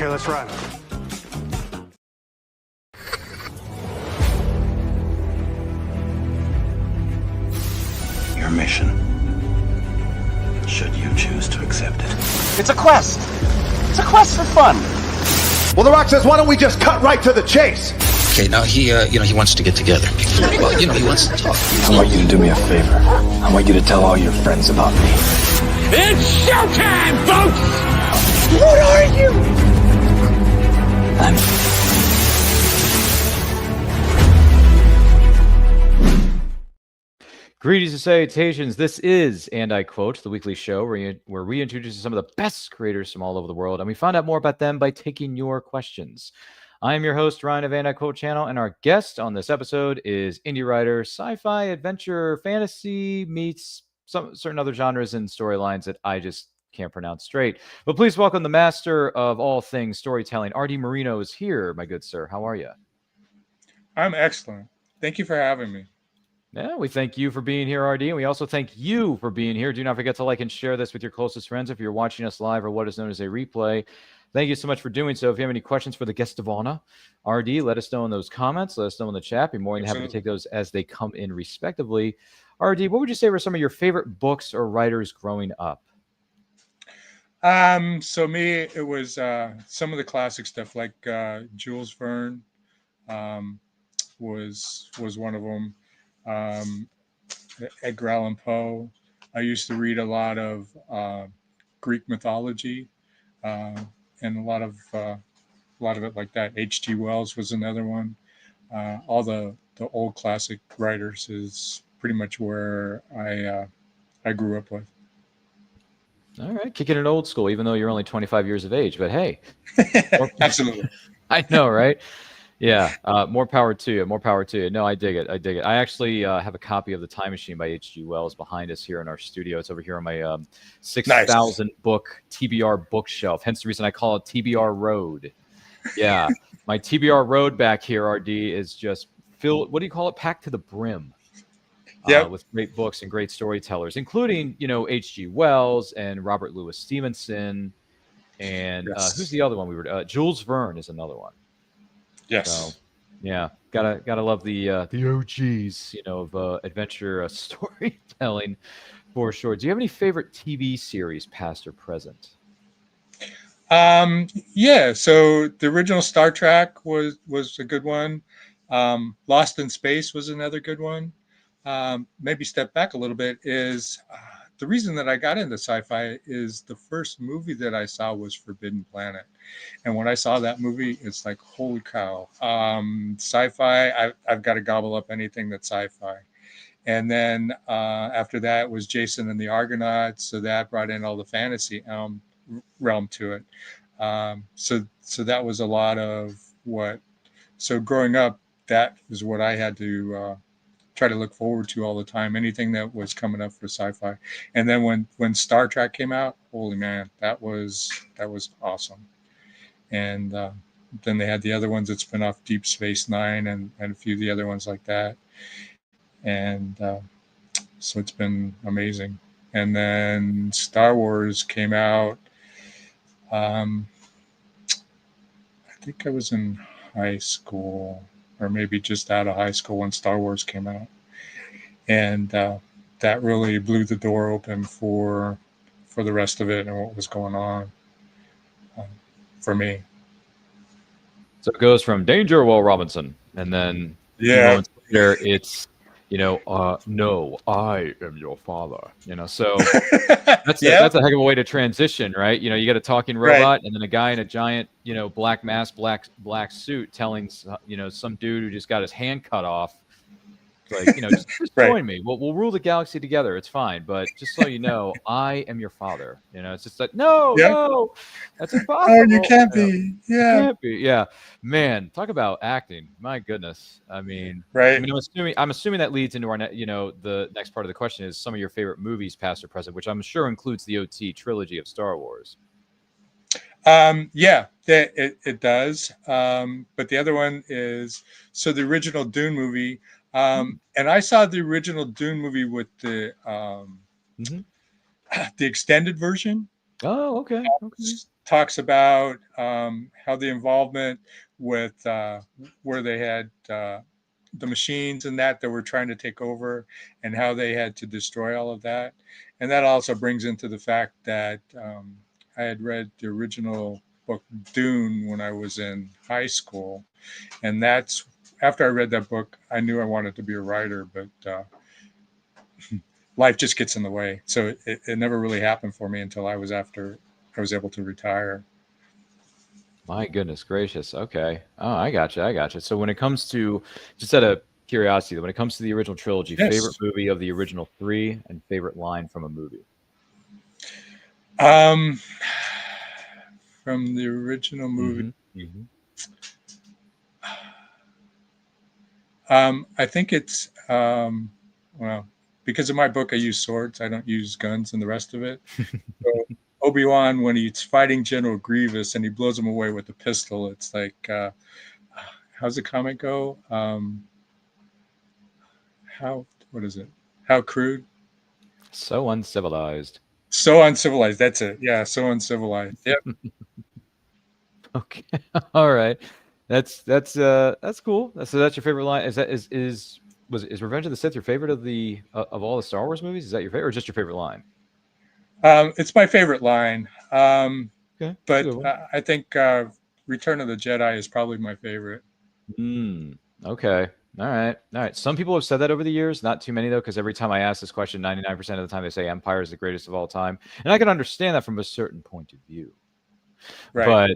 Okay, let's run. Your mission, should you choose to accept it. It's a quest. It's a quest for fun. Well, The Rock says, why don't we just cut right to the chase? Okay, now he wants to get together. Well, he wants to talk. I want you to do me a favor. I want you to tell all your friends about me. It's showtime, folks! What are you? Greetings and salutations. This is, and I quote, the weekly show where we introduce some of the best creators from all over the world, and we find out more about them by taking your questions. I am your host, Ryan of And I Quote Channel, and our guest on this episode is indie writer, sci-fi, adventure, fantasy, meets some certain other genres and storylines that I just can't pronounce straight. But please welcome the master of all things storytelling. D Moreno is here, my good sir. How are you? I'm excellent. Thank you for having me. Yeah, we thank you for being here, RD, and we also thank you for being here. Do not forget to like and share this with your closest friends if you're watching us live or what is known as a replay. Thank you so much for doing so. If you have any questions for the guest of honor, RD, let us know in those comments. Let us know in the chat. Be more than happy to take those as they come in respectively. RD, what would you say were some of your favorite books or writers growing up? So me, it was some of the classic stuff like Jules Verne was one of them. Edgar Allan Poe. I used to read a lot of Greek mythology and a lot of it like that. H.G. Wells was another one. All the old classic writers is pretty much where I grew up with. All right, kicking it old school, even though you're only 25 years of age. But hey, Absolutely. I know, right? Yeah, more power to you. More power to you. No, I dig it. I dig it. I actually have a copy of The Time Machine by H.G. Wells behind us here in our studio. It's over here on my 6,000 book TBR bookshelf. Hence the reason I call it TBR Road. Yeah, my TBR Road back here, RD, is just filled. What do you call it? Packed to the brim. With great books and great storytellers, including H.G. Wells and Robert Louis Stevenson, and who's the other one? Jules Verne is another one. Yes. So, yeah, gotta love the OGs, of adventure storytelling for sure. Do you have any favorite TV series, past or present? Yeah. So the original Star Trek was a good one. Lost in Space was another good one. Maybe step back a little bit is the reason that I got into sci-fi is the first movie that I saw was Forbidden Planet. And when I saw that movie, it's like, holy cow. Sci-fi, I've got to gobble up anything that's sci-fi. And then after that was Jason and the Argonauts. So that brought in all the fantasy realm to it. So that was a lot of what. So growing up, that was what I had to try to look forward to all the time. Anything that was coming up for sci-fi. And then when Star Trek came out, holy man, that was awesome. And then they had the other ones that spin off, Deep Space Nine and a few of the other ones like that. And so it's been amazing. And then Star Wars came out. I think I was in high school or maybe just out of high school when Star Wars came out. And that really blew the door open for the rest of it and what was going on for me. So it goes from Danger, Will Robinson, and then moments later it's no, I am your father. So that's a heck of a way to transition, right? You got a talking robot, and then a guy in a giant, black mask, black suit, telling some dude who just got his hand cut off, like, just join me. We'll rule the galaxy together. It's fine, but just so you know, I am your father. It's just like no, that's impossible. Oh, you can't be. Yeah, you can't be. Yeah, man, talk about acting. My goodness. I mean, right. I'm assuming that leads into our, the next part of the question is some of your favorite movies, past or present, which I'm sure includes the OT trilogy of Star Wars. Yeah, it does. But the other one is the original Dune movie. And I saw the original Dune movie with the extended version. Oh, okay. Okay. Talks about how the involvement with where they had the machines and that were trying to take over, and how they had to destroy all of that. And that also brings into the fact that I had read the original book Dune when I was in high school, and that's after I read that book, I knew I wanted to be a writer, but life just gets in the way. So it never really happened for me until I was able to retire. My goodness gracious. Okay. Oh, I gotcha. I gotcha. So when it comes to, just out of curiosity, when it comes to the original trilogy, Yes. favorite movie of the original three and favorite line from a movie? From the original movie, I think it's well, because of my book, I use swords. I don't use guns and the rest of it. So Obi-Wan, when he's fighting General Grievous and he blows him away with a pistol, it's like, how's the comic go? What is it? How crude? So uncivilized. So uncivilized. That's it. Yeah, so uncivilized. Yep. Okay. All right. That's cool. So that's your favorite line. Is Revenge of the Sith your favorite of all the Star Wars movies? Is that your favorite, or just your favorite line? It's my favorite line. Okay. But I think Return of the Jedi is probably my favorite. Okay. All right. Some people have said that over the years. Not too many, though, because every time I ask this question, 99% of the time they say Empire is the greatest of all time. And I can understand that from a certain point of view. Right. But,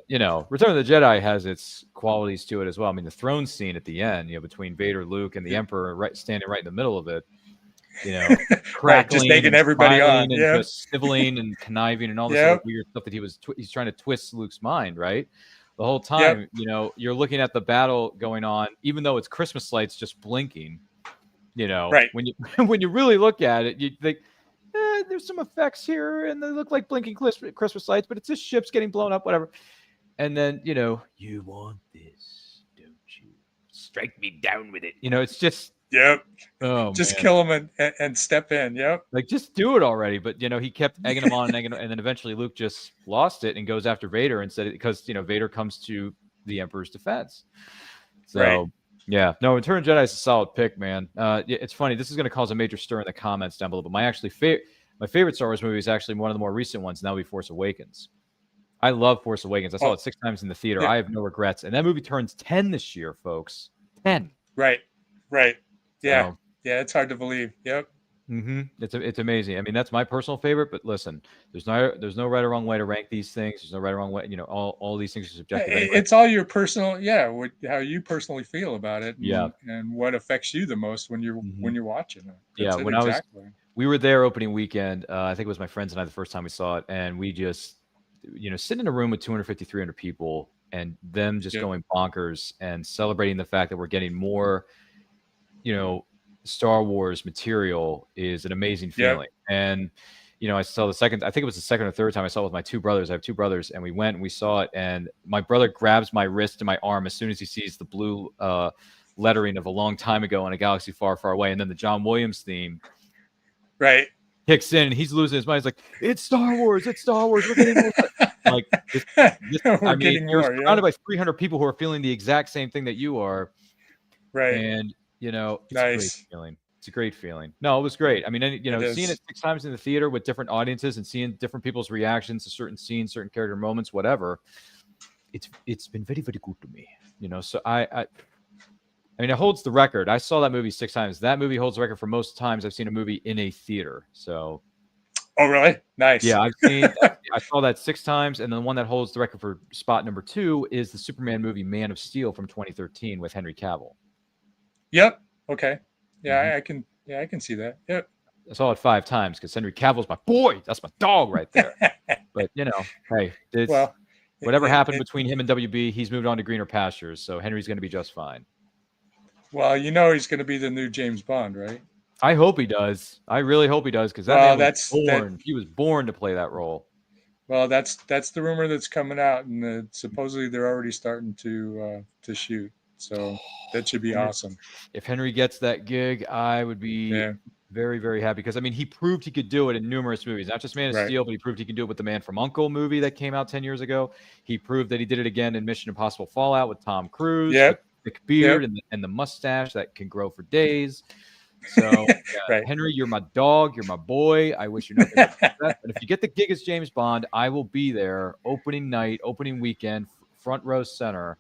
Return of the Jedi has its qualities to it as well. I mean, the throne scene at the end, between Vader, Luke, and the Emperor standing right in the middle of it, crackling, right, just making everybody on, and just sniveling and conniving and all this other weird stuff that he's trying to twist Luke's mind, right? The whole time, you're looking at the battle going on, even though it's Christmas lights just blinking, right. when you really look at it, you think, there's some effects here and they look like blinking Christmas lights, but it's just ships getting blown up, whatever. And then, you want this, don't you? Strike me down with it. It's just, yep. Oh, just man. kill him and step in. Yep. Like, just do it already. But, he kept egging him on and then eventually Luke just lost it and goes after Vader and said it because, Vader comes to the Emperor's defense. So, right. Yeah. No, Return of the Jedi is a solid pick, man. It's funny. This is going to cause a major stir in the comments down below. But my favorite Star Wars movie is actually one of the more recent ones, and that would be Force Awakens. I love Force Awakens. I saw it 6 times in the theater. Yeah. I have no regrets. And that movie turns 10 this year, folks. 10. Right. Yeah. Yeah, it's hard to believe. Yep. It's amazing. I mean, that's my personal favorite. But listen, there's no right or wrong way to rank these things. There's no right or wrong way. All these things are subjective. Anyway. It's all your personal, how you personally feel about it. And what affects you the most when you're watching it. That's we were there opening weekend. I think it was my friends and I the first time we saw it, and we just, sit in a room with 250, 300 people, and them just going bonkers and celebrating the fact that we're getting more, Star Wars material is an amazing feeling. And, I saw I think it was the second or third time I saw it with my 2 brothers. I have 2 brothers, and we went and we saw it. And my brother grabs my wrist and my arm as soon as he sees the blue lettering of a long time ago in a galaxy far, far away. And then the John Williams theme kicks in, and he's losing his mind. He's like, "It's Star Wars! It's Star Wars! We're getting more." Like, you're surrounded by 300 people who are feeling the exact same thing that you are, right? And it's nice. a great feeling. It's a great feeling. No, it was great. I mean, seeing it 6 times in the theater with different audiences and seeing different people's reactions to certain scenes, certain character moments, whatever. It's been very, very good to me. So I mean, it holds the record. I saw that movie 6 times. That movie holds the record for most times I've seen a movie in a theater. So, oh, really? Nice. Yeah, I saw that 6 times, and the one that holds the record for spot number 2 is the Superman movie Man of Steel from 2013 with Henry Cavill. Yep. Okay. Yeah, I can see that. Yep. I saw it 5 times because Henry Cavill's my boy. That's my dog right there. But hey, whatever happened between him and WB, he's moved on to greener pastures. So Henry's going to be just fine. Well, he's going to be the new James Bond, right? I hope he does. I really hope he does, because he was born to play that role. Well, that's the rumor that's coming out, and supposedly they're already starting to shoot. So that should be awesome. If Henry gets that gig, I would be Very, very happy because I mean he proved he could do it in numerous movies, not just Man of Steel, but he proved he could do it with the Man from U.N.C.L.E. movie that came out 10 years ago. He proved that he did it again in Mission Impossible Fallout with Tom Cruise, with the thick beard and the mustache that can grow for days. So Henry, you're my dog, you're my boy. I wish you nothing but success. And if you get the gig as James Bond, I will be there opening night, opening weekend, front row center,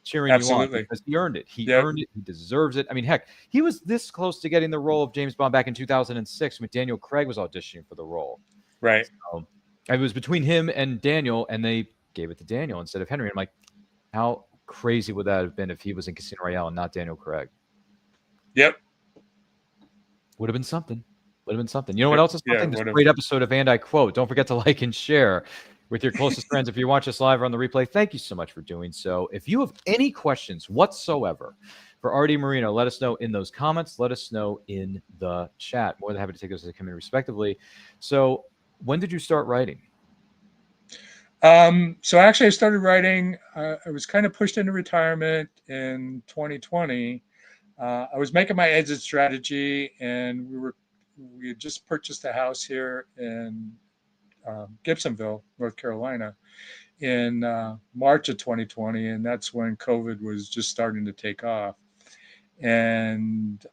cheering you on because he earned it. He earned it. He deserves it. I mean, heck, he was this close to getting the role of James Bond back in 2006 when Daniel Craig was auditioning for the role. Right. So it was between him and Daniel, and they gave it to Daniel instead of Henry. I'm like, how crazy would that have been if he was in Casino Royale and not Daniel Craig? Yep. Would have been something. Would have been something. You know what else is something? This great episode of And I Quote. Don't forget to like and share with your closest friends. If you watch us live or on the replay, thank you so much for doing so. If you have any questions whatsoever for RD Moreno, let us know in those comments. Let us know in the chat. More than happy to take those as they come in respectively. So when did you start writing? So actually I started writing. I was kind of pushed into retirement in 2020. I was making my exit strategy, and we had just purchased a house here in Gibsonville, North Carolina, in March of 2020, and that's when COVID was just starting to take off. And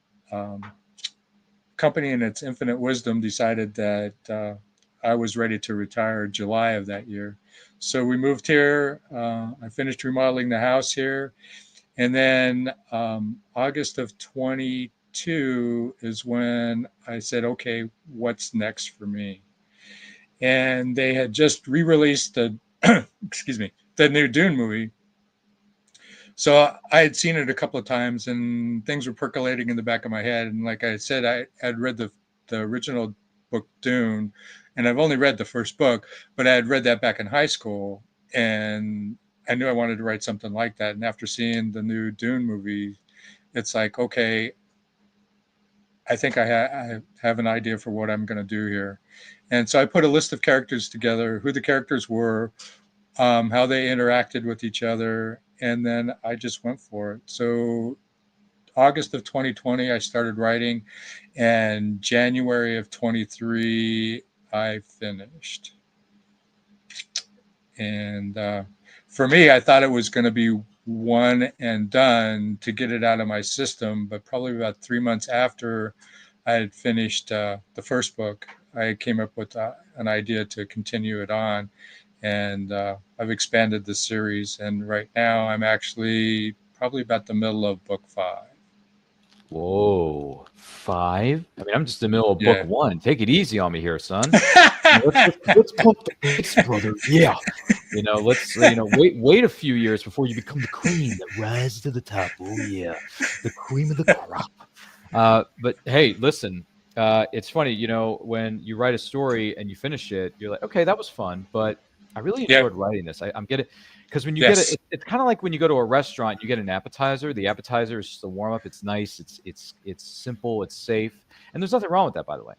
company, in its infinite wisdom, decided that I was ready to retire in July of that year. So we moved here. I finished remodeling the house here. And then August of 22 is when I said, okay, what's next for me? And they had just re-released the, the new Dune movie. So I had seen it a couple of times, and things were percolating in the back of my head. And like I said, I had read the original book Dune, and I've only read the first book, but I had read that back in high school, and I knew I wanted to write something like that. And after seeing the new Dune movie, it's like, okay, I think I have an idea for what I'm going to do here. And so I put a list of characters together, who the characters were, how they interacted with each other, and then I just went for it. So August of 2020, I started writing, and January of 23, I finished. And for me, I thought it was going to be one and done to get it out of my system, but probably about 3 months after I had finished the first book, I came up with an idea to continue it on, and I've expanded the series, and right now I'm actually probably about the middle of book 5. Whoa, 5? I mean, I'm just in the middle of book 1. Take it easy on me here, son. let's pump the brakes, brother. Yeah. Let's wait a few years before you become the queen that rises to the top. Oh yeah, the cream of the crop. But hey, listen, it's funny, when you write a story and you finish it, you're like, okay, that was fun, but I really enjoyed writing this. I'm getting, because when you get it, it's kind of like when you go to a restaurant, you get an appetizer. The appetizer is just a warm up. It's nice. It's simple. It's safe, and there's nothing wrong with that, by the way.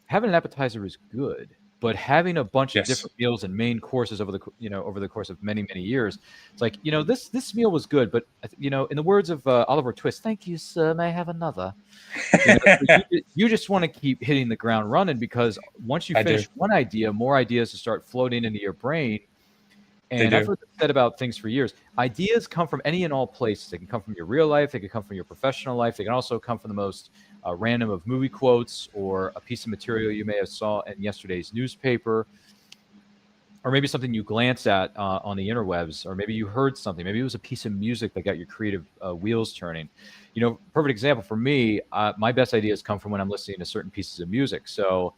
Having an appetizer is good. But having a bunch of different meals and main courses over the course of many, many years, it's like, this meal was good, but in the words of Oliver Twist, thank you, sir, may I have another? You just want to keep hitting the ground running, because once you finish one idea, more ideas to start floating into your brain. And I've heard that said about things for years. Ideas come from any and all places. They can come from your real life. They can come from your professional life. They can also come from the most random of movie quotes, or a piece of material you may have saw in yesterday's newspaper, or maybe something you glanced at on the interwebs, or maybe you heard something. Maybe it was a piece of music that got your creative wheels turning. Perfect example for me, my best ideas come from when I'm listening to certain pieces of music. So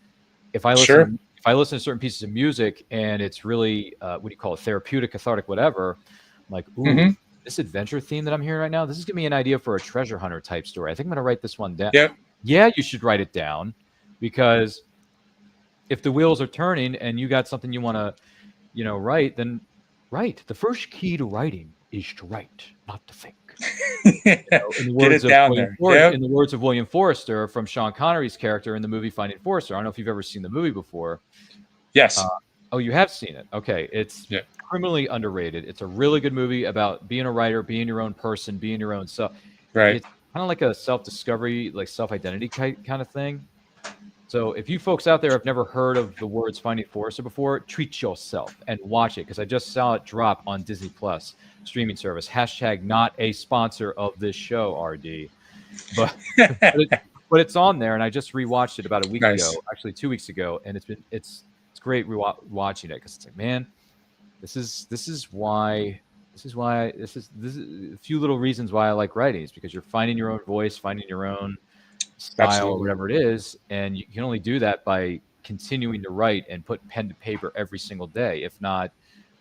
if I listen to certain pieces of music and it's really, what do you call it, therapeutic, cathartic, whatever, I'm like, ooh, this adventure theme that I'm hearing right now, this is giving me an idea for a treasure hunter type story. I think I'm going to write this one down. Yeah, you should write it down, because if the wheels are turning and you got something you want to, write, then write. The first key to writing is to write, not to think. In the words of William Forrester, from Sean Connery's character in the movie Finding Forrester. I don't know if you've ever seen the movie before. Yes. Oh, you have seen it. Okay. It's criminally underrated. It's a really good movie about being a writer, being your own person, being your own self. Right. It's kind of like a self-discovery, like self-identity kind of thing. So if you folks out there have never heard of the words Finding Forrester before, treat yourself and watch it, because I just saw it drop on Disney Plus streaming service. Hashtag not a sponsor of this show, RD. But but it's on there, and I just rewatched it about a week Nice. ago, actually 2 weeks ago, and it's great watching it, because it's like, man, this is a few little reasons why I like writing is because you're finding your own voice, finding your own style, Absolutely. or whatever it is, and you can only do that by continuing to write and put pen to paper every single day, if not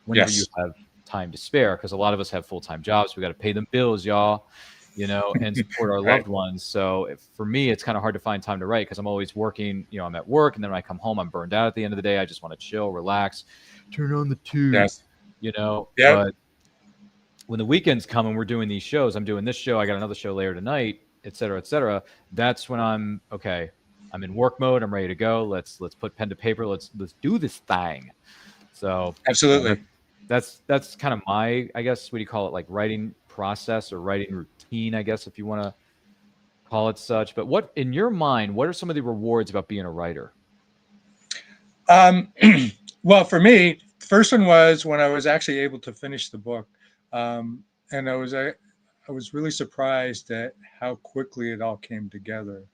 whenever you have time to spare, because a lot of us have full-time jobs. We got to pay them bills, y'all, and support our loved ones. So for me, it's kind of hard to find time to write, because I'm always working. I'm at work, and then when I come home, I'm burned out at the end of the day. I just want to chill, relax, turn on the tube, But when the weekends come and we're doing these shows, I'm doing this show, I got another show later tonight, et cetera, that's when I'm in work mode. I'm ready to go. Let's put pen to paper. Let's do this thing. So absolutely, that's kind of my, I guess, what do you call it, like writing process or writing routine, I guess, if you want to call it such. But what, in your mind, what are some of the rewards about being a writer? Well, for me, first one was when I was actually able to finish the book, and I was really surprised at how quickly it all came together.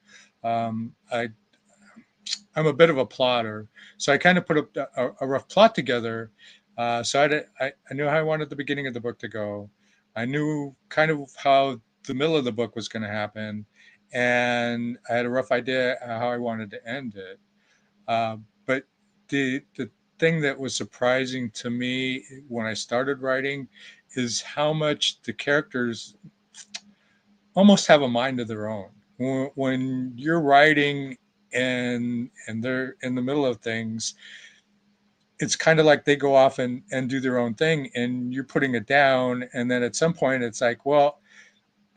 I'm a bit of a plotter, so I kind of put a rough plot together. So I knew how I wanted the beginning of the book to go. I knew kind of how the middle of the book was going to happen, and I had a rough idea how I wanted to end it. But the thing that was surprising to me when I started writing is how much the characters almost have a mind of their own. When you're writing and they're in the middle of things, it's kind of like they go off and do their own thing, and you're putting it down. And then at some point it's like, well,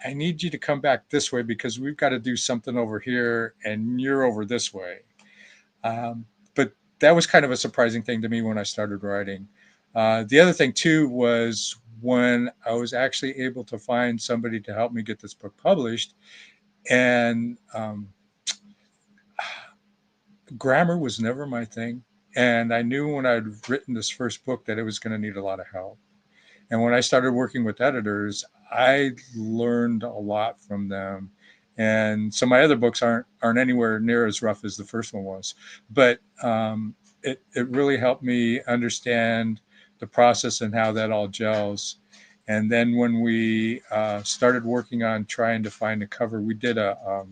I need you to come back this way because we've got to do something over here and you're over this way. But that was kind of a surprising thing to me when I started writing. The other thing too was when I was actually able to find somebody to help me get this book published, and grammar was never my thing. And I knew when I'd written this first book that it was going to need a lot of help. And when I started working with editors, I learned a lot from them. And so my other books aren't anywhere near as rough as the first one was. But it really helped me understand the process and how that all gels. And then when we started working on trying to find a cover, we did a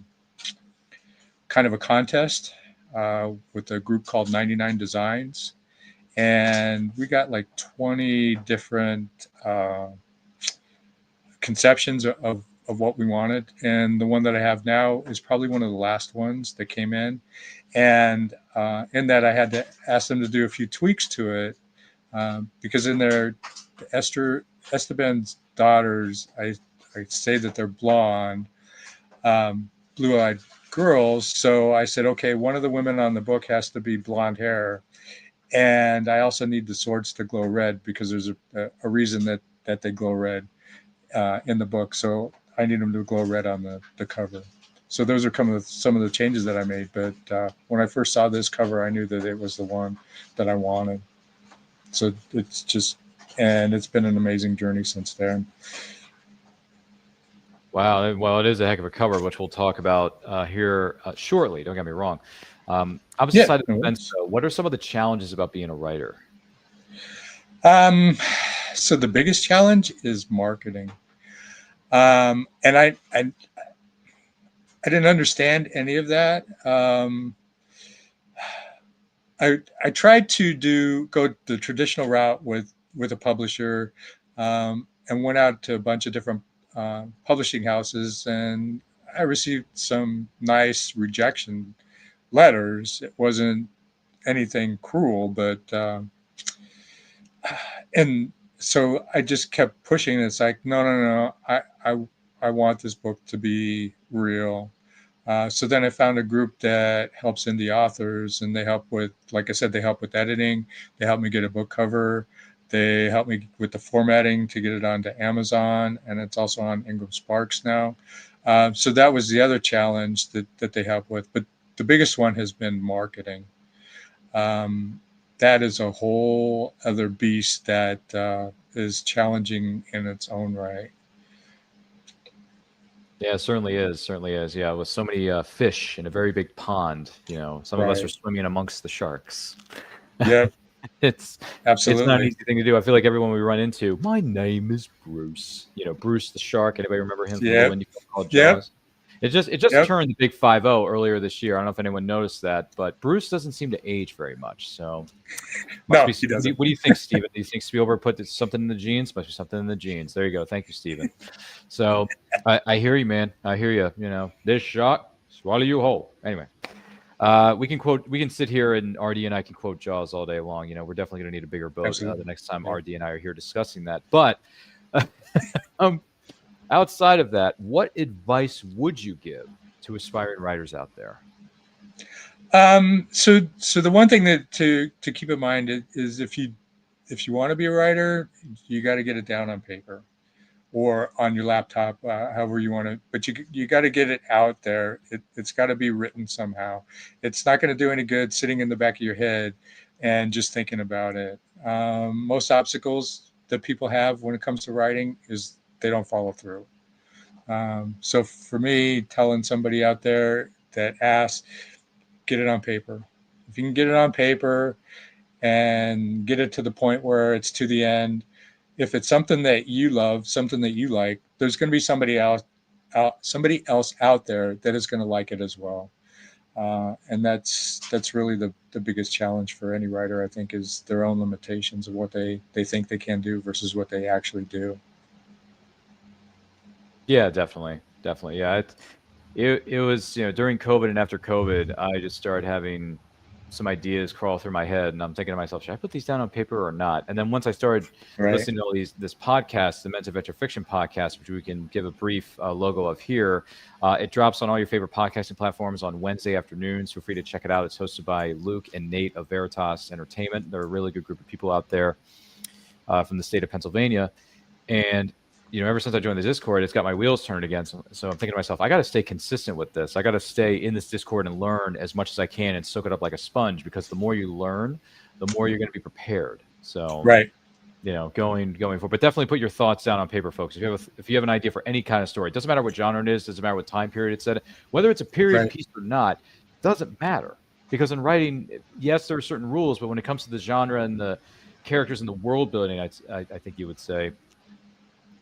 kind of a contest with a group called 99 Designs. And we got like 20 different conceptions of what we wanted. And the one that I have now is probably one of the last ones that came in. And in that, I had to ask them to do a few tweaks to it because in their Esteban's daughters, I say that they're blonde, blue-eyed girls. So I said, okay, one of the women on the book has to be blonde hair. And I also need the swords to glow red because there's a reason that they glow red in the book. So I need them to glow red on the cover. So those are some of the changes that I made. But when I first saw this cover, I knew that it was the one that I wanted. So and it's been an amazing journey since then. Wow. Well, it is a heck of a cover, which we'll talk about here shortly. Don't get me wrong. Opposite side of the fence, though, what are some of the challenges about being a writer? So the biggest challenge is marketing. And I didn't understand any of that. I tried to go the traditional route with a publisher, and went out to a bunch of different publishing houses, and I received some nice rejection letters. It wasn't anything cruel, but and so I just kept pushing. It's like, no, I want this book to be real. So then I found a group that helps indie authors, and they help with, like I said, they help with editing. They help me get a book cover. They help me with the formatting to get it onto Amazon, and it's also on Ingram Sparks now. So that was the other challenge that they help with. But the biggest one has been marketing. That is a whole other beast that is challenging in its own right. Yeah, it certainly is. Certainly is. Yeah, with so many fish in a very big pond, some of us are Right. swimming amongst the sharks. Yep, It's not an absolutely. easy thing to do. I feel like everyone we run into, my name is Bruce. Bruce the shark. Anybody remember him from the Yep, Lindy film called yep, Jaws? It just yep. turned the big 5-0 earlier this year. I don't know if anyone noticed that, but Bruce doesn't seem to age very much. So must No, be. he doesn't. What do you think, Steven? Do you think Spielberg put something in the genes? Must be something in the genes. There you go. Thank you, Steven. So I hear you, man. I hear you. This shark swallow you whole. Anyway. We can sit here and RD and I can quote Jaws all day long. We're definitely going to need a bigger boat the Absolutely. next time Yeah. RD and I are here discussing that. But outside of that, what advice would you give to aspiring writers out there? So the one thing that to keep in mind is if you want to be a writer, you got to get it down on paper or on your laptop, however you want to. But you got to get it out there. It's got to be written somehow. It's not going to do any good sitting in the back of your head and just thinking about it. Most obstacles that people have when it comes to writing is they don't follow through. So for me, telling somebody out there that asks, get it on paper. If you can get it on paper and get it to the point where it's to the end, if it's something that you love, something that you like, there's going to be somebody else out there that is going to like it as well. And that's really the biggest challenge for any writer, I think, is their own limitations of what they think they can do versus what they actually do. Yeah, definitely. Yeah, it was during COVID and after COVID, I just started having some ideas crawl through my head, and I'm thinking to myself, should I put these down on paper or not? And then once I started Right. listening to all this podcast, the Men's Adventure Fiction podcast, which we can give a brief logo of here, it drops on all your favorite podcasting platforms on Wednesday afternoons. Feel free to check it out. It's hosted by Luke and Nate of Veritas Entertainment. They're a really good group of people out there from the state of Pennsylvania, and ever since I joined the Discord, it's got my wheels turned again. So I'm thinking to myself, I got to stay consistent with this. I got to stay in this Discord and learn as much as I can and soak it up like a sponge, because the more you learn, the more you're going to be prepared. So, Right. Going forward, but definitely put your thoughts down on paper, folks. If you have an idea for any kind of story, it doesn't matter what genre it is, doesn't matter what time period it's set, whether it's a period Right. piece or not, doesn't matter. Because in writing, yes, there are certain rules, but when it comes to the genre and the characters and the world building, I think you would say,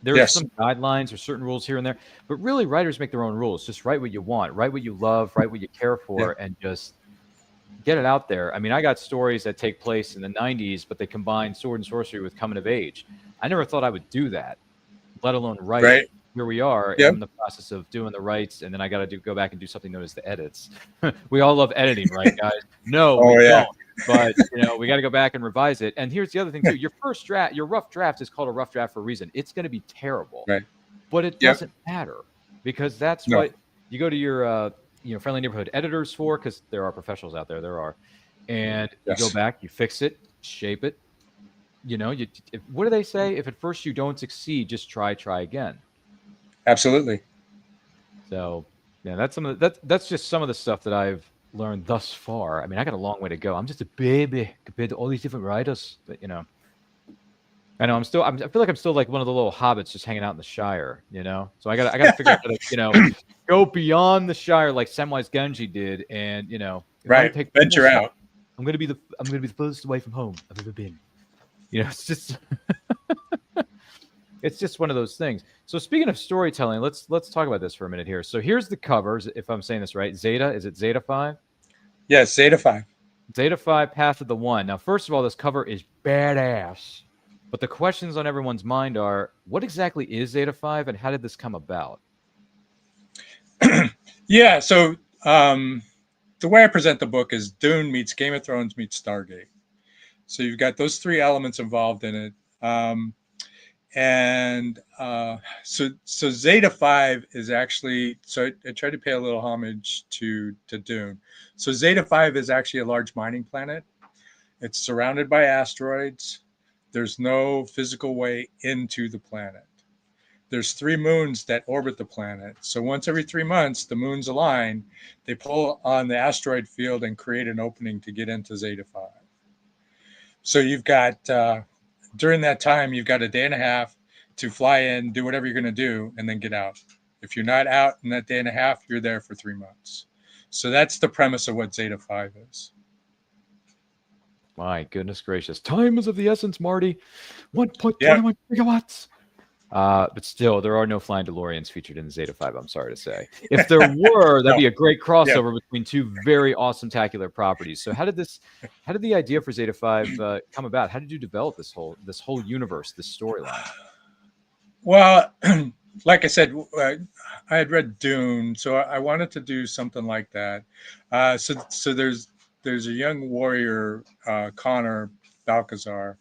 there are some guidelines or certain rules here and there, but really writers make their own rules. Just write what you want, write what you love, write what you care for, and just get it out there. I mean, I got stories that take place in the 90s, but they combine sword and sorcery with coming of age. I never thought I would do that, let alone write. Right. Here we are, Yep. in the process of doing the writes, and then I got to go back and do something known as the edits. We all love editing, right, guys? No, we don't. But we got to go back and revise it. And here's the other thing too: your first draft, your rough draft, is called a rough draft for a reason. It's going to be terrible, Right. but it Yep. doesn't matter, because that's No. what you go to your friendly neighborhood editors for, because there are professionals out there. There are, and Yes. you go back, you fix it, shape it. What do they say? If at first you don't succeed, just try again. Absolutely. So yeah, that's just some of the stuff that I've learned thus far. I mean, I got a long way to go. I'm just a baby compared to all these different writers. But I know I feel like I'm still like one of the little hobbits just hanging out in the Shire. So I got to figure out how to go beyond the Shire like Samwise Gamgee did, and Right. Venture out. I'm gonna be the furthest away from home I've ever been. It's just it's just one of those things. So speaking of storytelling, let's talk about this for a minute here. So here's the covers, if I'm saying this right. Zada, is it Zada 5? Yes, Zada 5. Zada 5, Path of the One. Now, first of all, this cover is badass. But the questions on everyone's mind are, what exactly is Zada 5 and how did this come about? Yeah, so the way I present the book is Dune meets Game of Thrones meets Stargate. So you've got those three elements involved in it. So Zada 5 is actually, so I tried to pay a little homage to Dune. So Zada 5 is actually a large mining planet. It's surrounded by asteroids. There's no physical way into the planet. there's 3 moons that orbit the planet. So once every 3 months, the moons align. They pull on the asteroid field and create an opening to get into Zeta 5. So you've got during that time, you've got a day and a half to fly in, do whatever you're going to do, and then get out. If you're not out in that day and a half, you're there for 3 months. So that's the premise of what Zeta 5 is. My goodness gracious. Time is of the essence, Marty. 1.21 gigawatts. But still, there are no flying DeLoreans featured in Zeta 5, I'm sorry to say. If there were, that'd be a great crossover between two very awesome tacular properties. So how did the idea for Zeta 5 come about? How did you develop this whole universe, this storyline? Well, like I said, I had read Dune, so I wanted to do something like that. So there's a young warrior, Connor Balcazar.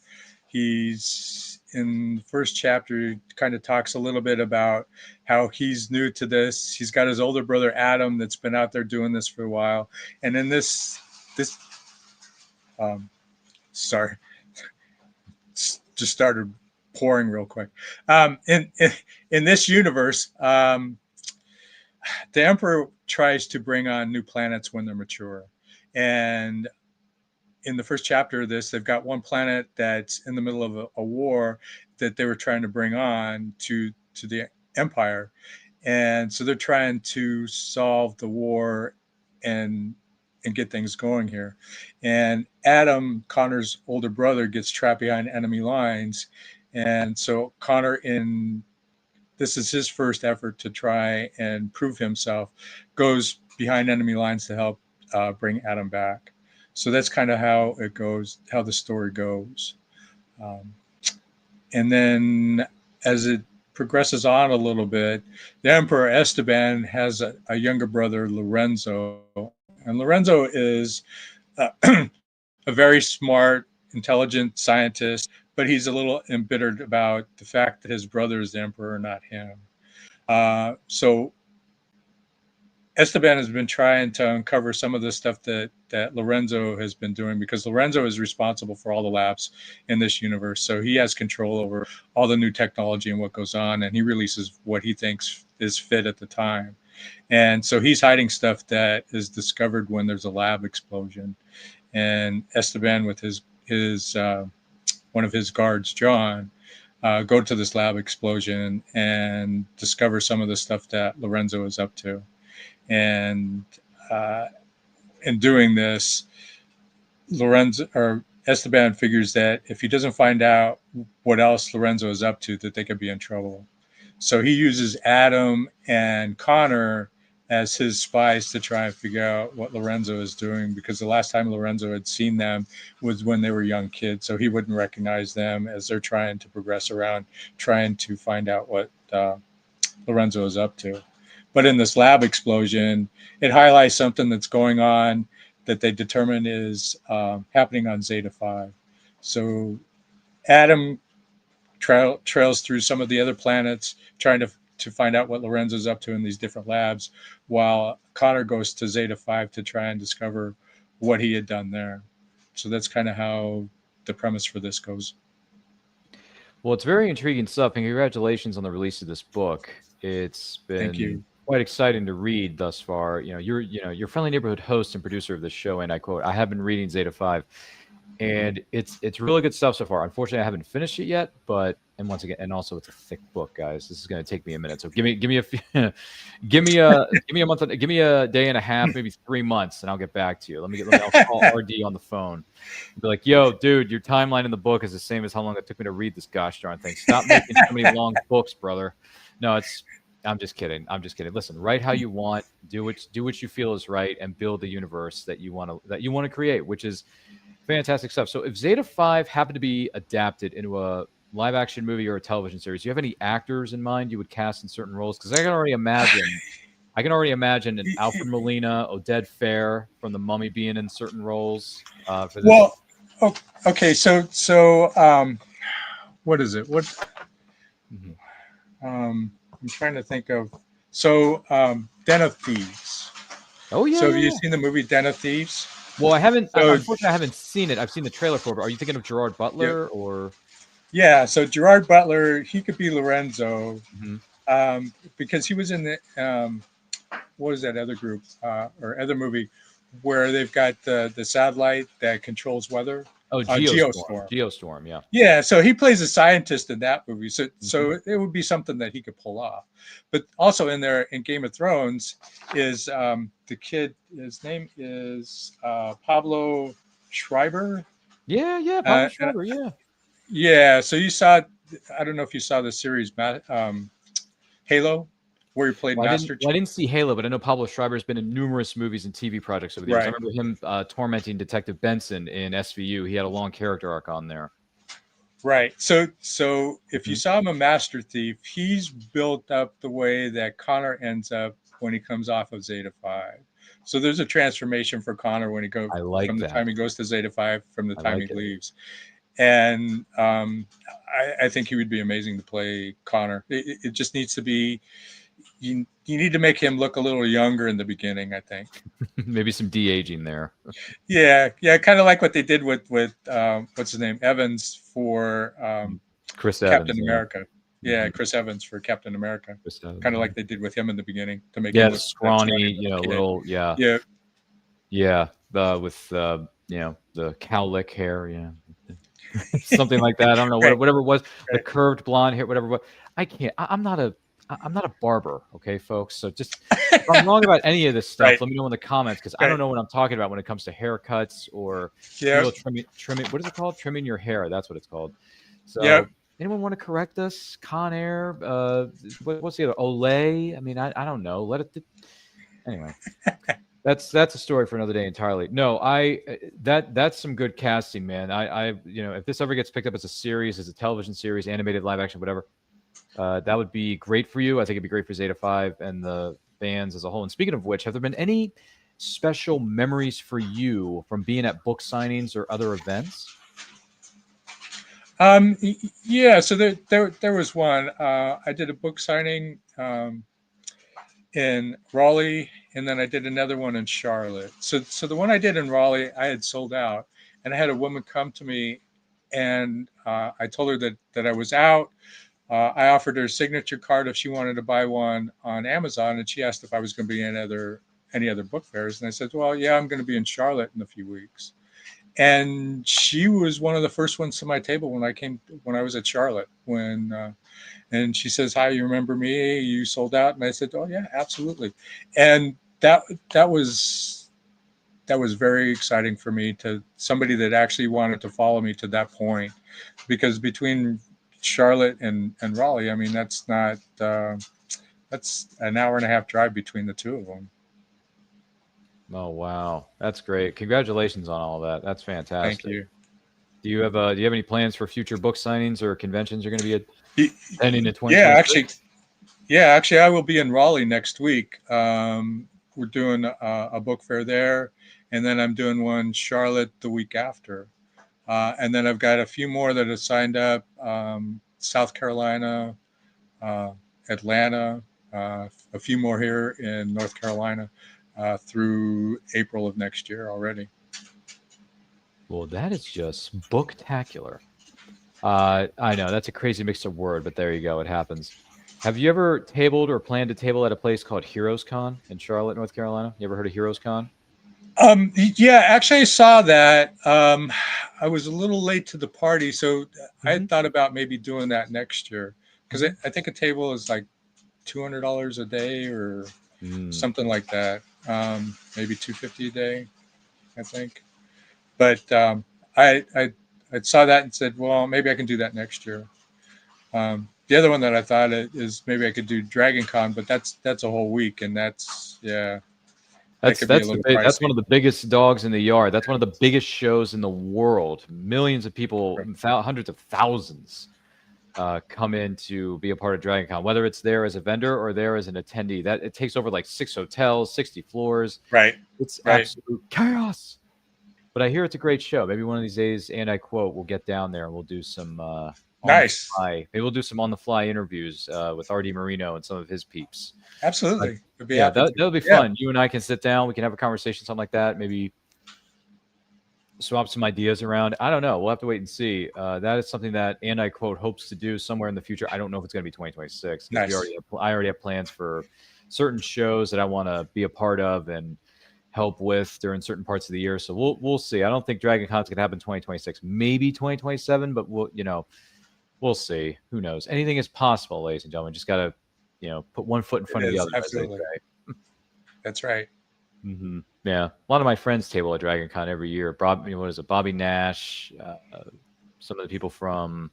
He's in the first chapter, he kind of talks a little bit about how he's new to this. He's got his older brother Adam that's been out there doing this for a while, and in this sorry, just started pouring real quick. In this universe, the Emperor tries to bring on new planets when they're mature, and in the first chapter of this, they've got one planet that's in the middle of a war that they were trying to bring on to the Empire. And so they're trying to solve the war and get things going here. And Adam, Connor's older brother, gets trapped behind enemy lines. And so Connor, this is his first effort to try and prove himself, goes behind enemy lines to help bring Adam back. So that's kind of how it goes, how the story goes. And then as it progresses on a little bit, the Emperor Esteban has a younger brother, Lorenzo. And Lorenzo is a very smart, intelligent scientist, but he's a little embittered about the fact that his brother is the Emperor, not him. So Esteban has been trying to uncover some of the stuff that Lorenzo has been doing, because Lorenzo is responsible for all the labs in this universe. So he has control over all the new technology and what goes on, and he releases what he thinks is fit at the time. And so he's hiding stuff that is discovered when there's a lab explosion. And Esteban with his one of his guards, John, go to this lab explosion and discover some of the stuff that Lorenzo is up to. And in doing this, Esteban figures that if he doesn't find out what else Lorenzo is up to, that they could be in trouble. So he uses Adam and Connor as his spies to try and figure out what Lorenzo is doing, because the last time Lorenzo had seen them was when they were young kids. So he wouldn't recognize them as they're trying to progress around, trying to find out what Lorenzo is up to. But in this lab explosion, it highlights something that's going on that they determine is happening on Zeta 5. So Adam trails through some of the other planets, trying to find out what Lorenzo's up to in these different labs, while Connor goes to Zeta 5 to try and discover what he had done there. So that's kind of how the premise for this goes. Well, it's very intriguing stuff, and congratulations on the release of this book. It's been quite exciting to read thus far. You're friendly neighborhood host and producer of this show, and I quote, I have been reading Zeta 5, and it's really good stuff so far. Unfortunately, I haven't finished it yet, and once again, and also it's a thick book, guys. This is going to take me a minute. So give me a month, give me a day and a half, maybe 3 months, and I'll get back to you. I'll call RD on the phone and be like, yo, dude, your timeline in the book is the same as how long it took me to read this gosh darn thing. Stop making so many long books, brother. No, I'm just kidding. Listen, write how you want, do what you feel is right, and build the universe that you want to create, which is fantastic stuff. So if Zeta 5 happened to be adapted into a live action movie or a television series, do you have any actors in mind you would cast in certain roles? Because I can already imagine an Alfred Molina, Oded Fair from The Mummy being in certain roles for this. Well, okay, so what is it? I'm trying to think of. So, Den of Thieves. Oh yeah. So have you seen the movie Den of Thieves? Well, I haven't. Unfortunately, I haven't seen it. I've seen the trailer for it. But are you thinking of Gerard Butler or? Yeah, so Gerard Butler, he could be Lorenzo, Mm-hmm. because he was in the what is that other group or other movie where they've got the satellite that controls weather? Oh, Geostorm. Geostorm, yeah. Yeah, so he plays a scientist in that movie. So it would be something that he could pull off. But also in there in Game of Thrones is the kid. His name is Pablo Schreiber. Yeah, Pablo Uh, and- Schreiber, yeah. yeah. So you saw. I don't know if you saw the series Halo, where he played Master Chief. I didn't see Halo, but I know Pablo Schreiber's been in numerous movies and TV projects over the years. I remember him tormenting Detective Benson in SVU. He had a long character arc on there. Right. So if you saw him a Master Thief, he's built up the way that Connor ends up when he comes off of Zeta 5. So there's a transformation for Connor when he goes from the time he goes to Zeta 5 from the time he leaves. And I think he would be amazing to play Connor. It just needs to be you need to make him look a little younger in the beginning, I think. Maybe some de-aging there. Yeah, kind of like what they did with what's his name, Evans for Chris Captain Evans, America. Yeah, Chris Evans for Captain America. Kind of like they did with him in the beginning to make him look scrawny, little, yeah, with the cowlick hair, something like that. I don't know whatever it was, the curved blonde hair, whatever. But I can't. I'm not a barber, okay, folks. So just if I'm wrong about any of this stuff, let me know in the comments because I don't know what I'm talking about when it comes to haircuts or trimming. What is it called? Trimming your hair. That's what it's called. So anyone want to correct us? Con Air. What's the other? Olay. I mean, I don't know. Let it. Anyway. That's a story for another day entirely. No, that's some good casting, man. I if this ever gets picked up as a series, as a television series, animated, live action, whatever, that would be great for you. I think it'd be great for Zeta 5 and the fans as a whole. And speaking of which, have there been any special memories for you from being at book signings or other events? Yeah. So there was one. I did a book signing in Raleigh, and then I did another one in Charlotte. So the one I did in Raleigh, I had sold out, and I had a woman come to me, and I told her that I was out. I offered her a signature card if she wanted to buy one on Amazon, and she asked if I was going to be in any other book fairs, and I said, well, yeah, I'm going to be in Charlotte in a few weeks. And she was one of the first ones to my table when I was at Charlotte and she says, hi, you remember me? You sold out? And I said, oh yeah, absolutely. And that was very exciting for me, to somebody that actually wanted to follow me to that point, because between Charlotte and Raleigh, I mean, that's not, that's an hour and a half drive between the two of them. Oh, wow. That's great. Congratulations on all that. That's fantastic. Thank you. Do you have any plans for future book signings or conventions you're going to be attending in 2026? Actually, I will be in Raleigh next week. We're doing a book fair there, and then I'm doing one Charlotte the week after. And then I've got a few more that have signed up, South Carolina, Atlanta, a few more here in North Carolina through April of next year already. Well, that is just booktacular. I know that's a crazy mix of word, but there you go. It happens. Have you ever tabled or planned to table at a place called Heroes Con in Charlotte, North Carolina? You ever heard of Heroes Con? Yeah, actually I saw that. I was a little late to the party, so I had thought about maybe doing that next year, because I think a table is like $200 a day or something like that. Maybe $250 a day, I think. But I saw that and said, well, maybe I can do that next year. The other one that I thought is maybe I could do Dragon Con, but that's a whole week, and that's that's one of the biggest dogs in the yard. That's one of the biggest shows in the world. Millions of people, hundreds of thousands, come in to be a part of Dragon Con, whether it's there as a vendor or there as an attendee. That it takes over like 6 hotels, 60 floors. Right. It's absolute chaos. But I hear it's a great show. Maybe one of these days, and I quote, we'll get down there and we'll do some nice. Maybe we'll do some on the fly interviews with RD Moreno and some of his peeps. Absolutely. That'll be fun. You and I can sit down. We can have a conversation, something like that. Maybe swap some ideas around. I don't know. We'll have to wait and see. That is something that And I Quote hopes to do somewhere in the future. I don't know if it's going to be 2026. Nice. I already have plans for certain shows that I want to be a part of and help with during certain parts of the year. So we'll see. I don't think Dragon Con's going to happen 2026, maybe 2027, but we'll see. Who knows? Anything is possible, ladies and gentlemen. Just got to, put one foot in front of the other. Absolutely. That's right. Mm-hmm. Yeah, a lot of my friends table at Dragon Con every year. Bobby Nash, some of the people from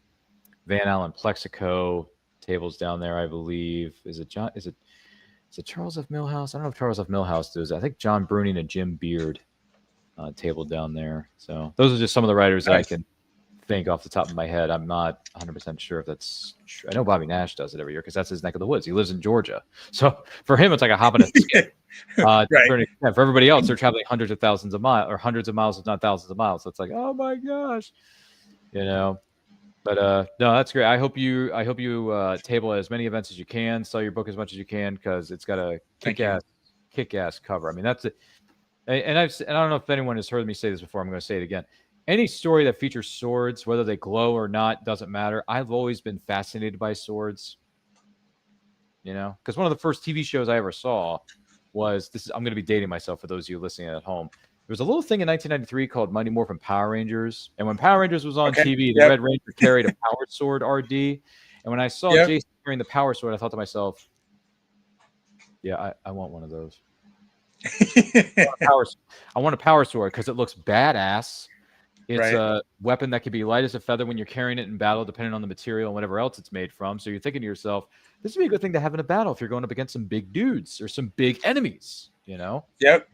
Van Allen Plexico tables down there, I believe. Is it Charles F. Millhouse? I don't know if Charles F. Millhouse does. I think John Bruning and Jim Beard tabled down there. So those are just some of the writers that I can think off the top of my head. I'm not 100% sure if that's true. I know Bobby Nash does it every year because that's his neck of the woods. He lives in Georgia. So for him, it's like a hop and a skip. Right. For everybody else, they're traveling hundreds of thousands of miles or hundreds of miles, if not thousands of miles. So it's like, oh my gosh, But no, that's great. I hope you table as many events as you can, sell your book as much as you can, because it's got a kick-ass cover. I mean, that's it. And I don't know if anyone has heard me say this before. I'm going to say it again. Any story that features swords, whether they glow or not, doesn't matter. I've always been fascinated by swords. Because one of the first TV shows I ever saw was this. I'm going to be dating myself for those of you listening at home. There was a little thing in 1993 called Mighty Morphin Power Rangers. And when Power Rangers was on TV, the Red Ranger carried a power sword, RD. And when I saw Jason carrying the power sword, I thought to myself, yeah, I want one of those. I want a power sword because it looks badass. It's a weapon that can be light as a feather when you're carrying it in battle, depending on the material and whatever else it's made from. So you're thinking to yourself, this would be a good thing to have in a battle if you're going up against some big dudes or some big enemies, Yep.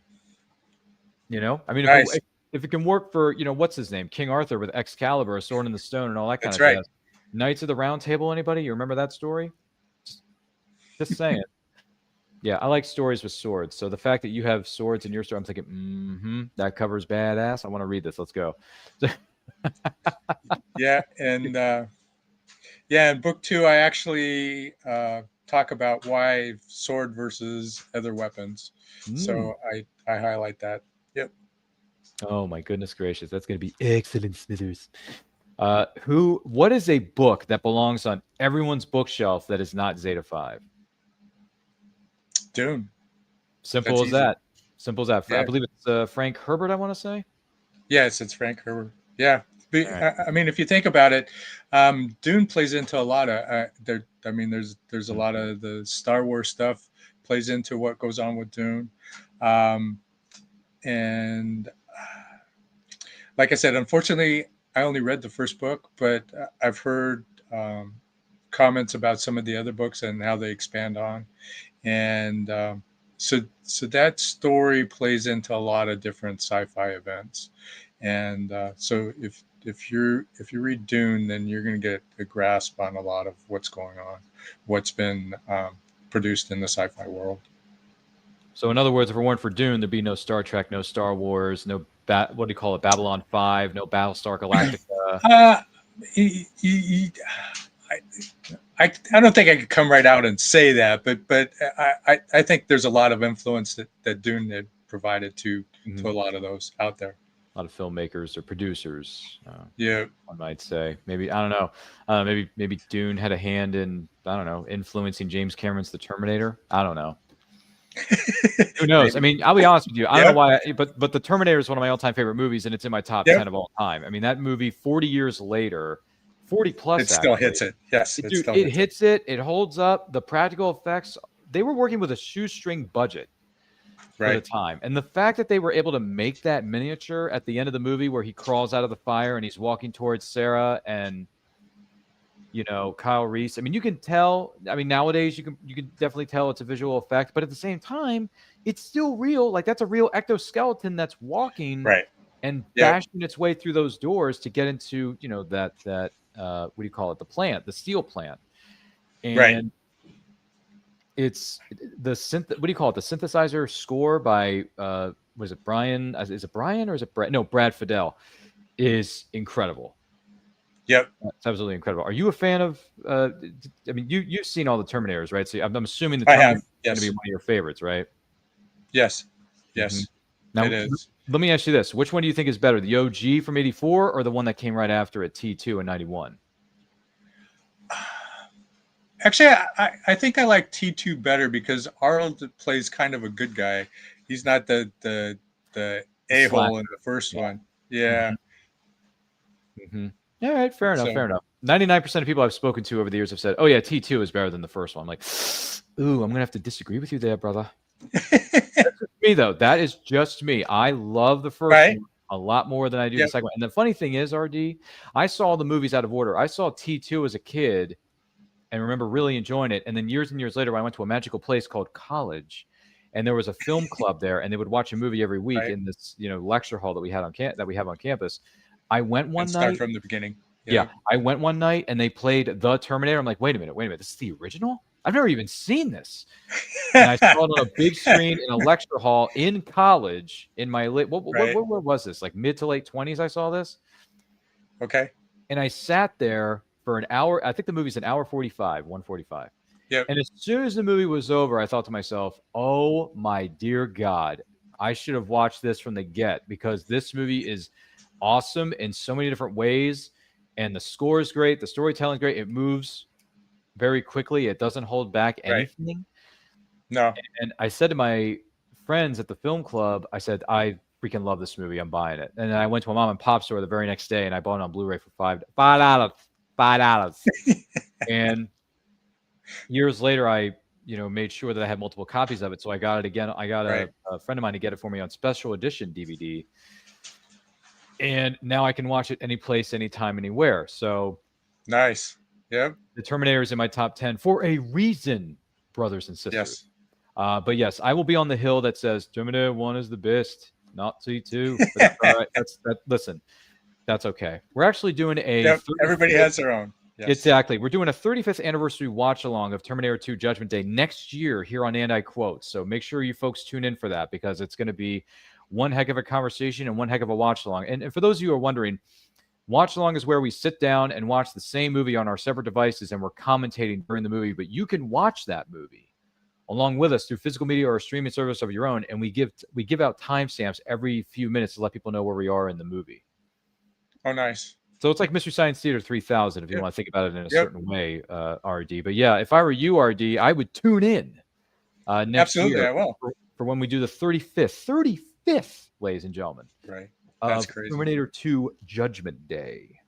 I mean, nice. if it can work for, what's his name? King Arthur with Excalibur, a sword in the stone and all that kind of stuff. Knights of the Round Table, anybody? You remember that story? Just saying. Yeah, I like stories with swords. So the fact that you have swords in your story, I'm thinking, that cover's badass. I want to read this. Let's go. In book 2, I actually talk about why sword versus other weapons. So I highlight that. Yep. Oh my goodness gracious, that's going to be excellent, Smithers. What is a book that belongs on everyone's bookshelf that is not Zeta 5? Dune. Simple as that. Yeah. I believe it's Frank Herbert, I want to say. Yes, it's Frank Herbert. Yeah. I mean, if you think about it, Dune plays into a lot of there's a lot of the Star Wars stuff plays into what goes on with Dune. And like I said, unfortunately, I only read the first book, but I've heard comments about some of the other books and how they expand on. And so that story plays into a lot of different sci-fi events. And so if you read Dune, then you're going to get a grasp on a lot of what's going on, what's been produced in the sci-fi world. So in other words, if it weren't for Dune, there'd be no Star Trek, no Star Wars, no what do you call it, Babylon 5, no Battlestar Galactica. I don't think I could come right out and say that, but I think there's a lot of influence that Dune had provided to a lot of those out there. A lot of filmmakers or producers. Yeah, I might say. Maybe I don't know. Maybe Dune had a hand in influencing James Cameron's The Terminator. I don't know. Who knows? I mean, I'll be honest with you. I don't know why, but The Terminator is one of my all-time favorite movies, and it's in my top 10 of all time. I mean, that movie, 40 years later, 40 plus, it still hits it. Yes, it hits it. It holds up. The practical effects. They were working with a shoestring budget for the time, and the fact that they were able to make that miniature at the end of the movie, where he crawls out of the fire and he's walking towards Sarah and Kyle Reese. I mean, you can tell. I mean, nowadays you can definitely tell it's a visual effect, but at the same time, it's still real. Like, that's a real ectoskeleton that's walking and bashing its way through those doors to get into that what do you call it? The plant, the steel plant, and it's the what do you call it? The synthesizer score by was it Brian? Is it Brian or is it Brad? No, Brad Fidel is incredible. Yep, it's absolutely incredible. Are you a fan of? I mean, you've seen all the Terminators, right? So I'm assuming the Terminator is going to be one of your favorites, right? Yes. Yes. Now, It is. let me ask you this: which one do you think is better, the OG from '84 or the one that came right after it, T2 in '91? Actually, I think I like T2 better because Arnold plays kind of a good guy. He's not the a-hole in the first one. Yeah. Mm-hmm. All right, fair enough, So- fair enough. 99% of people I've spoken to over the years have said, "Oh yeah, T2 is better than the first one." I'm like, "Ooh, I'm gonna have to disagree with you there, brother." That's just me though. That is just me. I love the first Right. one a lot more than I do the Yep. second one. And the funny thing is, RD, I saw the movies out of order. I saw T2 as a kid and remember really enjoying it. And then years and years later, I went to a magical place called college, and there was a film club there, and they would watch a movie every week Right. in this, lecture hall that we had that we have on campus. I went one And start night. from the beginning. Yeah, I went one night and they played The Terminator. I'm like, wait a minute, this is the original? I've never even seen this. And I saw it on a big screen in a lecture hall in college in my what was this? Like mid to late 20s I saw this. Okay. And I sat there for an hour. I think the movie's an hour 45, 145. Yep. And as soon as the movie was over, I thought to myself, oh my dear God, I should have watched this from the get, because this movie is awesome in so many different ways. And the score is great. The storytelling is great. It moves very quickly. It doesn't hold back anything. No. And I said to my friends at the film club, I said, I freaking love this movie. I'm buying it. And then I went to a mom and pop store the very next day and I bought it on Blu-ray for $5. And years later, I made sure that I had multiple copies of it. So I got it again. I got a friend of mine to get it for me on special edition DVD. And now I can watch it any place, anytime, anywhere. So nice. Yep. The Terminator is in my top 10 for a reason, brothers and sisters. Yes. But yes, I will be on the hill that says Terminator 1 is the best, not T2. But that's all right. Listen, that's okay. We're actually doing a everybody has their own. Yes. Exactly. We're doing a 35th anniversary watch along of Terminator 2 Judgment Day next year here on And I Quote. So make sure you folks tune in for that, because it's going to be one heck of a conversation and one heck of a watch along. And for those of you who are wondering, watch along is where we sit down and watch the same movie on our separate devices and we're commentating during the movie, but you can watch that movie along with us through physical media or a streaming service of your own. And we give out timestamps every few minutes to let people know where we are in the movie. Oh, nice. So it's like Mystery Science Theater 3000 if you want to think about it in a certain way, RD. But yeah, if I were you, RD, I would tune in next year. I will. For when we do the 35th, ladies and gentlemen. Right. That's crazy. Terminator 2 Judgment Day.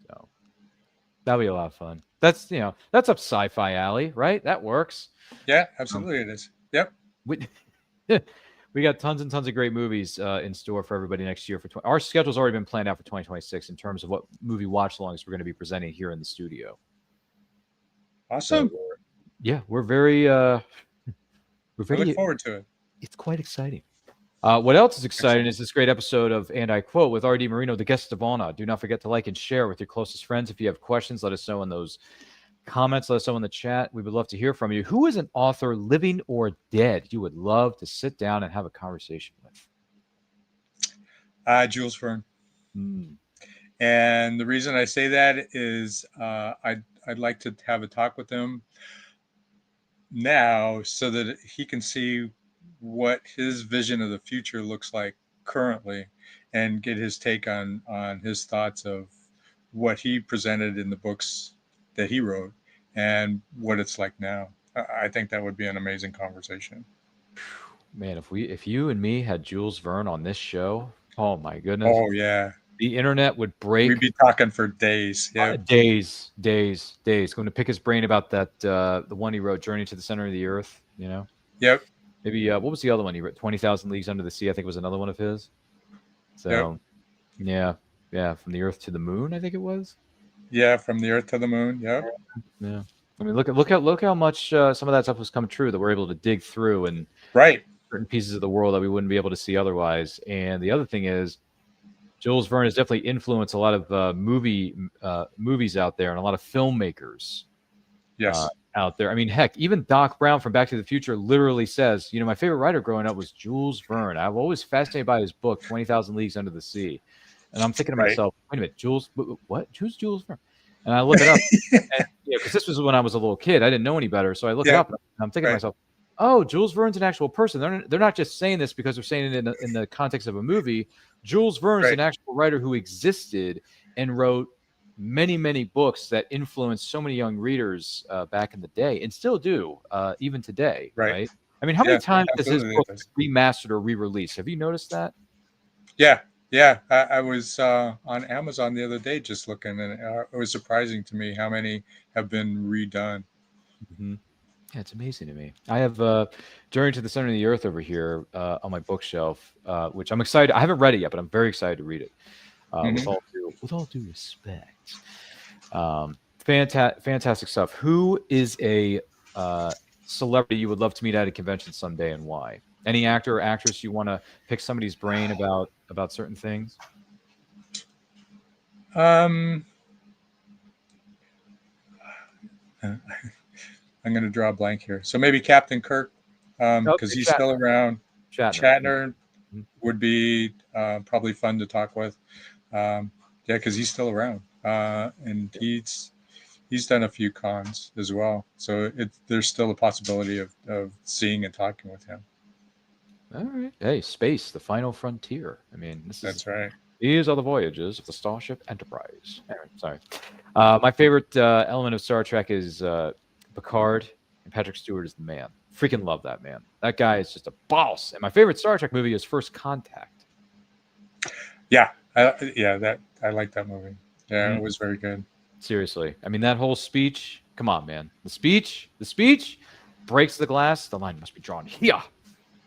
So that'll be a lot of fun. That's up sci-fi alley, right? That works. Yeah, absolutely it is. Yep. We got tons and tons of great movies in store for everybody next year. Our schedule's already been planned out for 2026 in terms of what movie watch-alongs we're going to be presenting here in the studio. Awesome. So, we're very I look forward to it. It's quite exciting. What else is exciting is this great episode of And I Quote with RD Moreno, the guest of honor. Do not forget to like and share with your closest friends. If you have questions, let us know in those comments. Let us know in the chat. We would love to hear from you. Who is an author, living or dead, you would love to sit down and have a conversation with? Jules Verne. And the reason I say that is I'd like to have a talk with him now so that he can see what his vision of the future looks like currently and get his take on his thoughts of what he presented in the books that he wrote and what it's like now. I think that would be an amazing conversation. Man, if you and me had Jules Verne on this show, oh my goodness. Oh yeah. The internet would break. We'd be talking for days. Yeah. Days. Going to pick his brain about that the one he wrote, Journey to the Center of the Earth, Yep. Maybe what was the other one he wrote? 20,000 Leagues Under the Sea, I think was another one of his. So yeah, From the Earth to the Moon, I think it was. Yeah, From the Earth to the Moon. Yep. Yeah. I mean, look how much some of that stuff was come true that we're able to dig through and certain pieces of the world that we wouldn't be able to see otherwise. And the other thing is, Jules Verne has definitely influenced a lot of movies out there and a lot of filmmakers. Yes. Out there. I mean, heck, even Doc Brown from Back to the Future literally says, my favorite writer growing up was Jules Verne. I was always fascinated by his book, 20,000 Leagues Under the Sea. And I'm thinking to myself, wait a minute, Jules, what? Who's Jules Verne? And I look it up. Because this was when I was a little kid. I didn't know any better. So I look it up and I'm thinking to myself, oh, Jules Verne's an actual person. They're not just saying this because they're saying it in the context of a movie. Jules Verne's Right. an actual writer who existed and wrote many, many books that influenced so many young readers back in the day and still do even today, Right. right? I mean, how many Yeah, times has his absolutely book it is. remastered or re-released? Have you noticed that? Yeah, yeah. I was on Amazon the other day just looking, and it was surprising to me how many have been redone. Mm-hmm. Yeah, it's amazing to me. I have Journey to the Center of the Earth over here on my bookshelf, which I'm excited. I haven't read it yet, but I'm very excited to read it. With all due respect, fantastic stuff. Who is a celebrity you would love to meet at a convention someday, and why? Any actor or actress you want to pick somebody's brain about certain things? Um, I'm going to draw a blank here. So maybe Captain Kirk, because he's still around. Shatner would be probably fun to talk with. Yeah, because he's still around, and he's done a few cons as well. So there's still a possibility of seeing and talking with him. All right. Hey, space, the final frontier. I mean, That's right. These are the voyages of the Starship Enterprise. Anyway, sorry. My favorite element of Star Trek is Picard, and Patrick Stewart is the man. Freaking love that man. That guy is just a boss. And my favorite Star Trek movie is First Contact. Yeah, I like that movie. Yeah, It was very good. Seriously, I mean that whole speech. Come on, man. The speech breaks the glass. The line must be drawn here.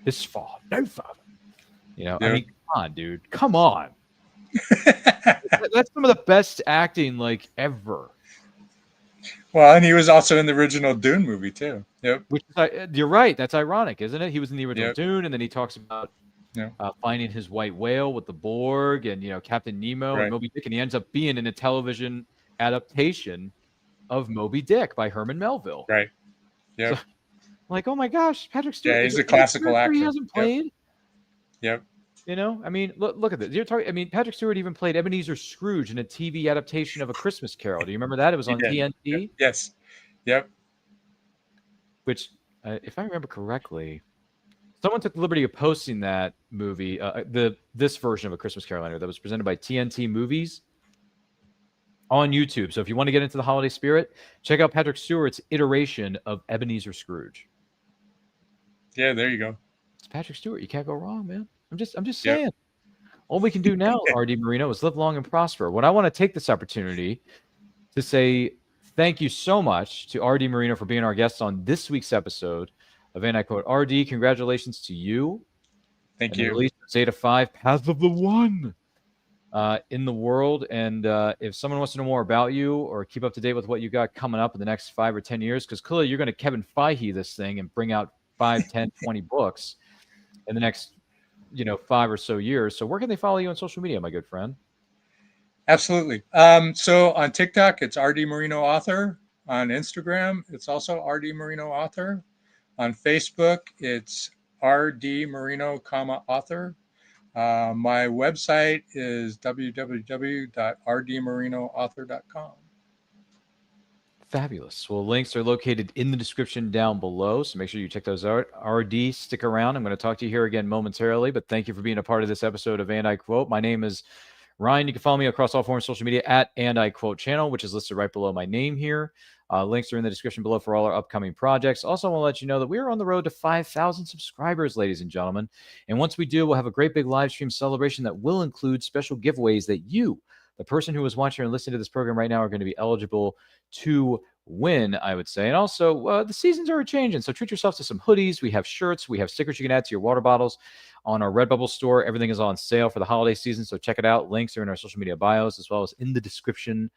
This far, no further. You know, I mean, come on, dude. Come on. That's some of the best acting like ever. Well, and he was also in the original Dune movie too. Yep. Which you're right. That's ironic, isn't it? He was in the original Dune, and then he talks about finding his white whale with the Borg, and Captain Nemo and Moby Dick, and he ends up being in a television adaptation of Moby Dick by Herman Melville. Right. Yeah. So, like, oh my gosh, Patrick Stewart. Yeah, he's a classical actor. He hasn't played. Yep. I mean, look at this. You're talking. I mean, Patrick Stewart even played Ebenezer Scrooge in a TV adaptation of A Christmas Carol. Do you remember that? It was on TNT. Yes. Yep. Which, if I remember correctly, someone took the liberty of posting that movie, this version of A Christmas Carol that was presented by TNT Movies on YouTube. So if you want to get into the holiday spirit, check out Patrick Stewart's iteration of Ebenezer Scrooge. Yeah, there you go. It's Patrick Stewart. You can't go wrong, man. I'm just saying. All we can do now, RD Moreno, is live long and prosper. What I want to take this opportunity to say thank you so much to RD Moreno for being our guest on this week's episode of And I Quote. RD, congratulations to you. Thank you. The release of Zeta 5, Path of the One in the world. And if someone wants to know more about you or keep up to date with what you got coming up in the next 5 or 10 years, because clearly you're going to Kevin Feige this thing and bring out 5, 10, 20 books in the next 5 or so years. So where can they follow you on social media, my good friend? Absolutely. So on TikTok, it's RD Moreno Author. On Instagram, it's also RD Moreno Author. On Facebook, it's RD Moreno, author. My website is www.rdmorenoauthor.com. Fabulous. Well, links are located in the description down below, so make sure you check those out. RD, stick around. I'm going to talk to you here again momentarily, but thank you for being a part of this episode of And I Quote. My name is Ryan. You can follow me across all forms of social media at And I Quote channel, which is listed right below my name here. Links are in the description below for all our upcoming projects. Also, I want to let you know that we are on the road to 5,000 subscribers, ladies and gentlemen. And once we do, we'll have a great big live stream celebration that will include special giveaways that you, the person who is watching and listening to this program right now, are going to be eligible to win, I would say. And also, the seasons are changing, so treat yourself to some hoodies. We have shirts. We have stickers you can add to your water bottles on our Redbubble store. Everything is on sale for the holiday season, so check it out. Links are in our social media bios as well as in the description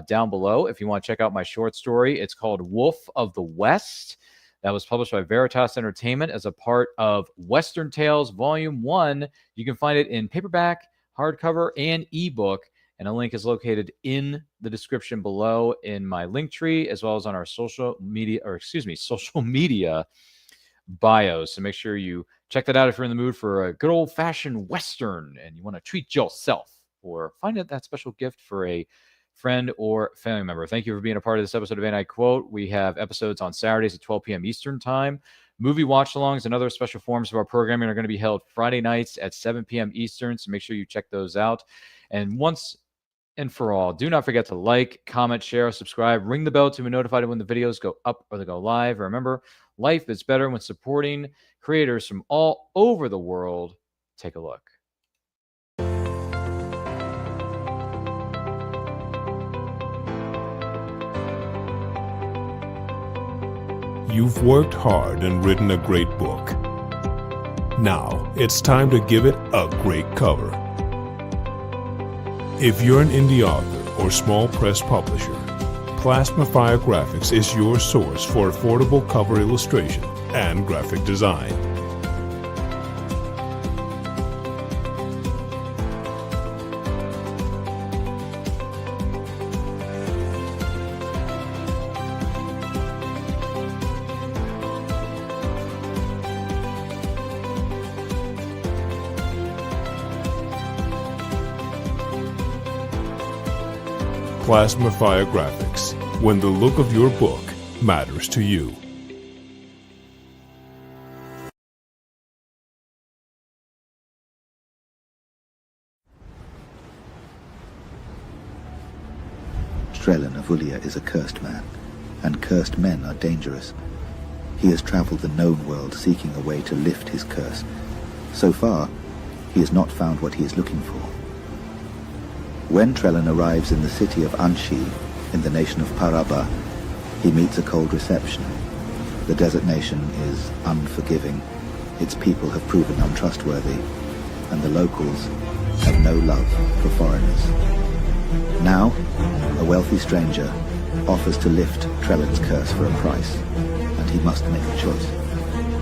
down below. If you want to check out my short story, it's called Wolf of the West. That was published by Veritas Entertainment as a part of Western Tales Volume 1. You can find it in paperback, hardcover, and ebook. And a link is located in the description below in my link tree, as well as on our social media bios. So make sure you check that out if you're in the mood for a good old-fashioned Western and you want to treat yourself or find that special gift for a friend or family member. Thank you for being a part of this episode of And I Quote. We have episodes on Saturdays at 12 p.m. Eastern Time, Movie watch-alongs and other special forms of our programming are going to be held Friday nights at 7 p.m. Eastern, so make sure you check those out. And once and for all, do not forget to like, comment, share, subscribe, ring the bell to be notified when the videos go up or they go live. Remember, life is better when supporting creators from all over the world. Take a look. You've worked hard and written a great book. Now it's time to give it a great cover. If you're an indie author or small press publisher, Plasmafire Graphics is your source for affordable cover illustration and graphic design. Plasmafire Graphics, when the look of your book matters to you. Trellin of Ulia is a cursed man, and cursed men are dangerous. He has traveled the known world seeking a way to lift his curse. So far, he has not found what he is looking for. When Trellin arrives in the city of Anshi, in the nation of Paraba, he meets a cold reception. The desert nation is unforgiving, its people have proven untrustworthy, and the locals have no love for foreigners. Now, a wealthy stranger offers to lift Trellin's curse for a price, and he must make a choice.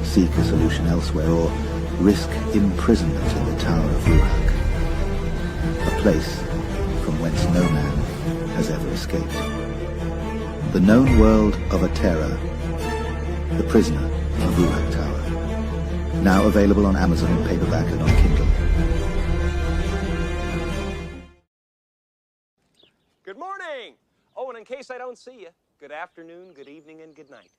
Seek a solution elsewhere, or risk imprisonment in the Tower of Ruhak, a place from whence no man has ever escaped. The known world of Atera, The Prisoner of Ruhak Tower. Now available on Amazon in paperback and on Kindle. Good morning! Oh, and in case I don't see you, good afternoon, good evening, and good night.